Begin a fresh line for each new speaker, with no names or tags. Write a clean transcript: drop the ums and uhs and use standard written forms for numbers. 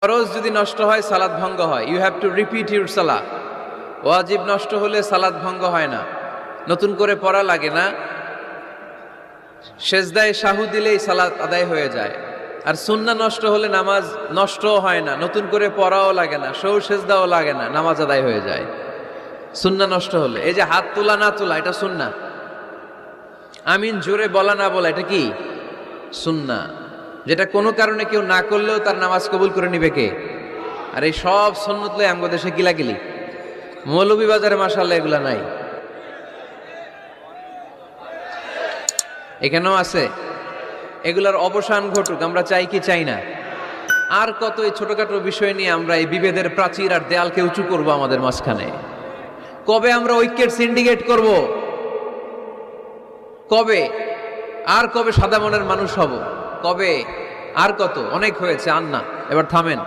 ফরজ যদি নষ্ট হয় সালাত ভঙ্গ হয়, you have to repeat your সালাহ। ওয়াজিব নষ্ট হলে সালাত ভঙ্গ হয় না, নতুন করে পড়া লাগে না, সেজদায় সাহু দিলেই সালাত আদায় হয়ে যায়। আর সুন্নাহ নষ্ট হলে নামাজ নষ্টও হয় না, নতুন করে পড়াও লাগে না, সৌ সেজদাও লাগে না, নামাজ আদায় হয়ে যায় সুন্নাহ নষ্ট হলে। এই যে হাত তোলা না তোলা, এটা সুন্নাহ। আমিন জোরে বলা না বলা, এটা কি সুন্নাহ, যেটা কোনো কারণে কেউ না করলেও তার নামাজ কবুল করে নিবে কে? আর এই সব সুন্নত লয়ে আমগো দেশে কিলাকিলি, মৌলভীবাজারে মাশাআল্লাহ এগুলা নাই, এখানেও আছে। এগুলার অবসান ঘটুক, আমরা চাই কি চাই না? আর কত এই ছোটখাটো বিষয় নিয়ে আমরা এই বিভেদের প্রাচীর আর দেয়ালকে উঁচু করব আমাদের মাঝখানে? কবে আমরা ঐক্যের সিন্ডিকেট করব? কবে? আর কবে সাদা মনের মানুষ হব? কবে? আর কত? অনেক হয়েছে, আর না, এবার থামেন।